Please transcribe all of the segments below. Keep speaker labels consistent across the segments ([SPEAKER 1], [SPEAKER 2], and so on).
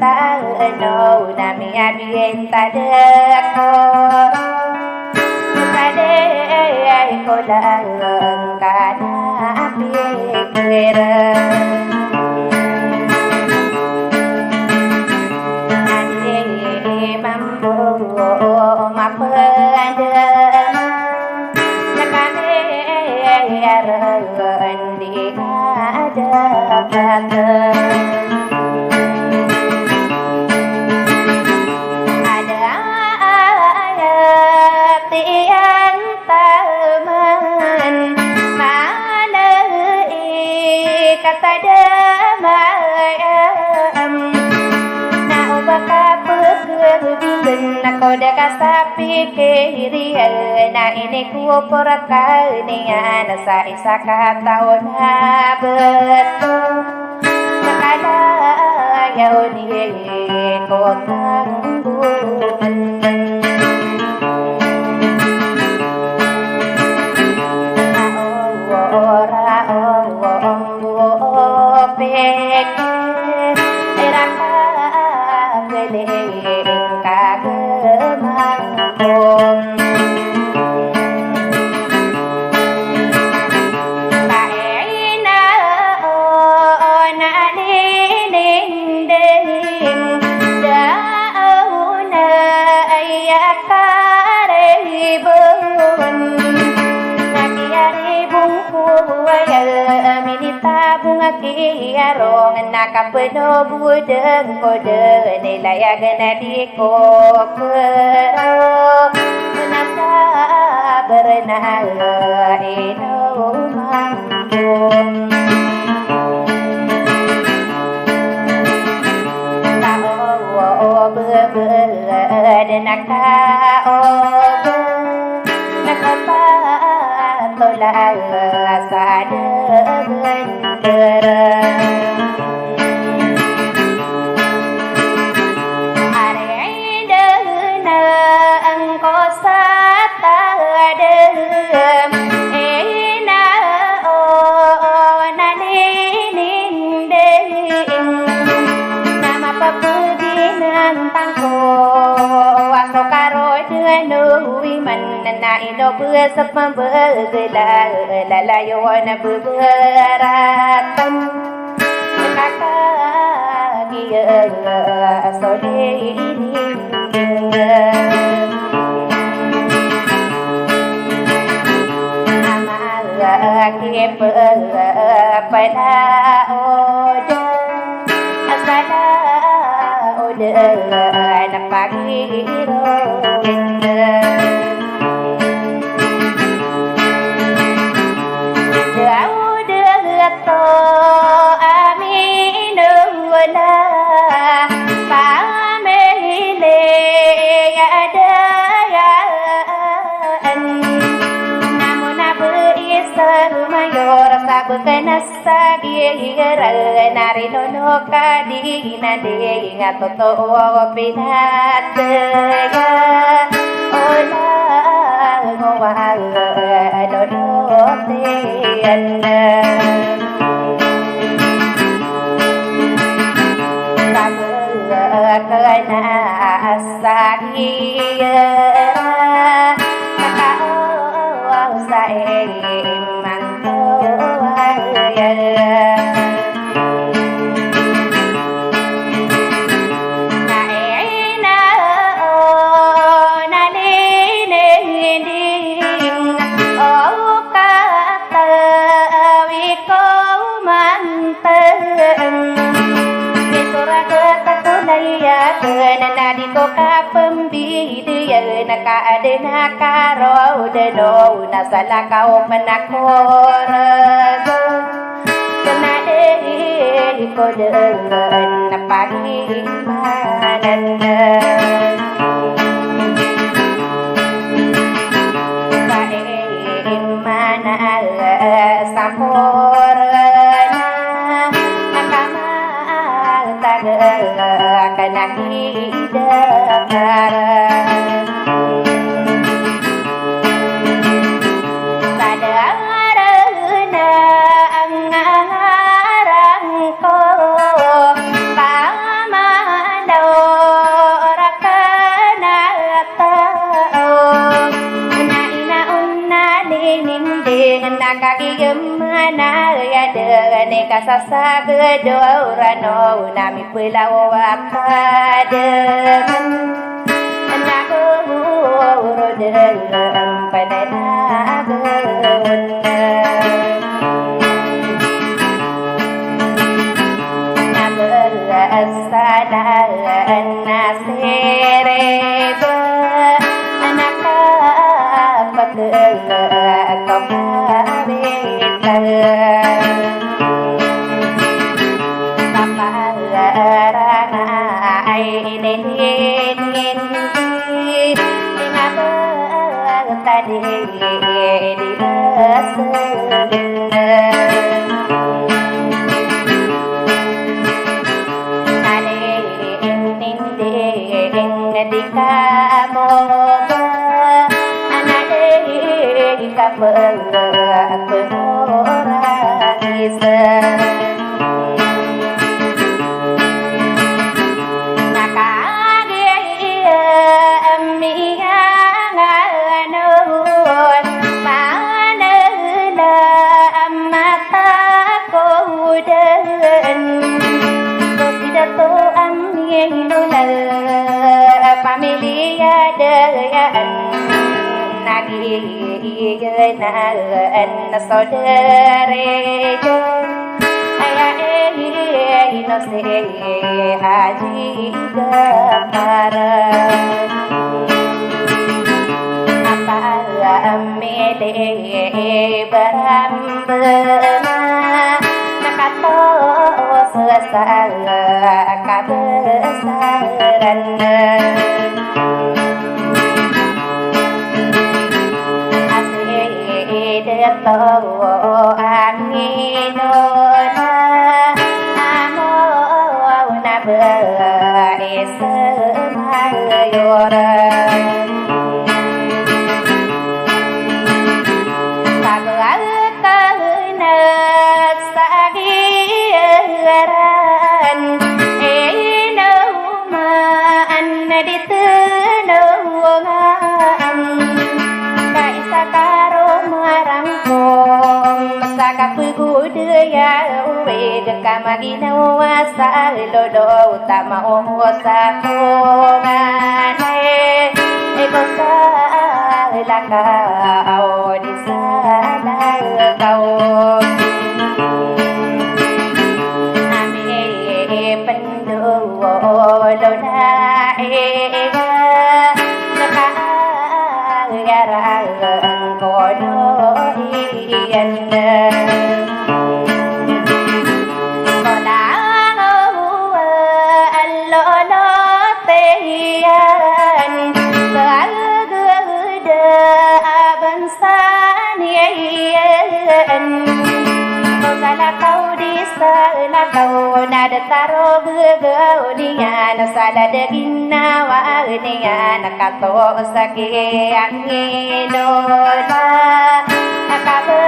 [SPEAKER 1] ta no na mi bien ta de ko ta de ko la ka na bien mampu kata damai Nako deka sapi kiri na ini ku poraka ni ana sa isa ka taon ha betul nakala yau ni ko tangguman ora pek era ka Rong nakapeno budeng kode nilayagan di kokero menasa berenang ino manggung tao bebenaka obe nakapa tolak sadegen Indo bữa sắp bữa người là yêu na bữa ratam kakak dia sore ini amal ke pada oda asala oda na pagi Bekanasa diira nari nono kadi nade ngatoto pinatega ola ngowal nono tianda sabena asagira kakao sae nakaro deno nasala kau menakor kenade ko dengan pagi manan sae mana sampor nakama tagal kanaki dakar Tama nindi nakakigimana yadene kasasagedorano nami pulawakadem nakurudelem pananagun Asana nasireba anaka pagla komabita paparana ini ngapa tadi di di kamu anak di kamu orang Islam nak dia amia nganun mana lah mata koden tidak tu amia nunal Familia dengan nagi dengan saudara ayah no se haji gamara apa amede berambena nakato sesal kabesaran to anginona amo na besemayora pagakana sagiran eno ma anaditno ngam kaisa karo marangkom sakapugudeya uwe dekamagina wasa lodo utama omosa komane ekosa laka audisa kau ame penduo lona ega naka yarang kono iyan kau nada taro bergaudian sada degina wagnian kato sake angidola kabe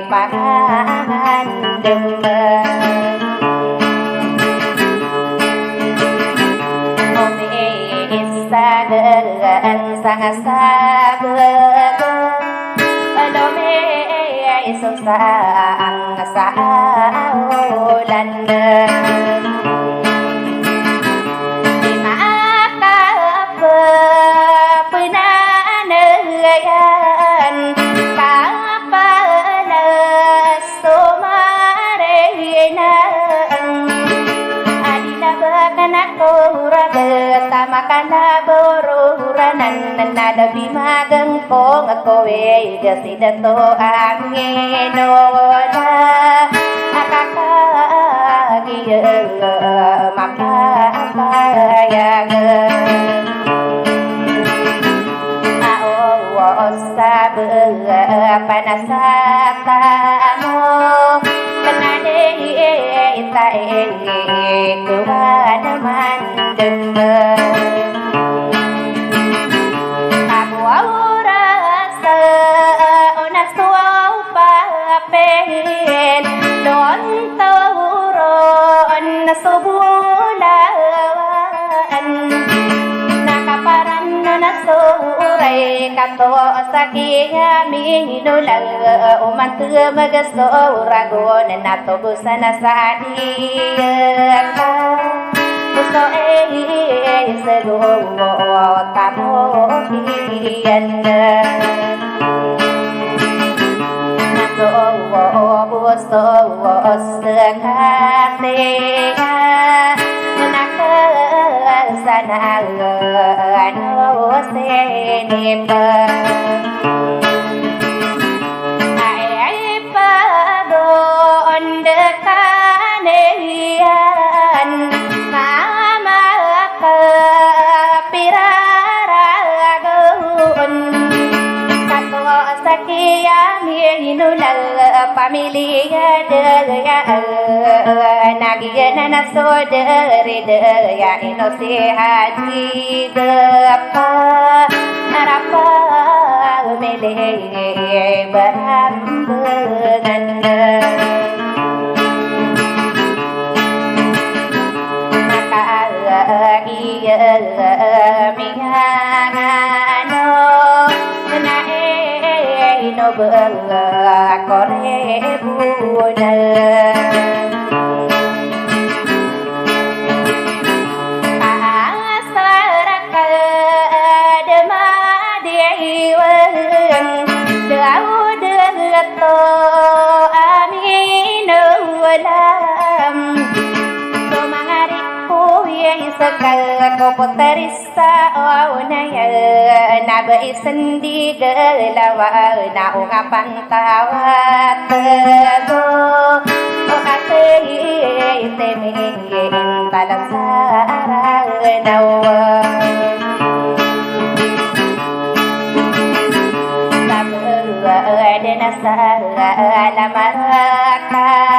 [SPEAKER 1] pangan demam ome isagan sangat sabar susah saulan di mata penanayan kapala somarenan adila bakana kuraga tamakana boruranan nada bimagang kong kowe gasidato angenola akakagiye mapapayag ao sabe panasatamo kanade itae kuwana mandem nakaparan na nasuray kato sakia minu la umantu magaso rago na to busana sadiata so sego tamo kian so buso sekate sana no senimba ai padon dekanian mama piraragun kato sakia minunal pamilya daya nagiana nasodere daya inosi haji gapa narapa mele barambegan maka iya mingano nae no bela kore buna to aminu lam to mangari ku yang sekal ko potarista aunaya nabe sendi gelawa na ungapan tawat go o kate teme talasara nawa dena sala la maraka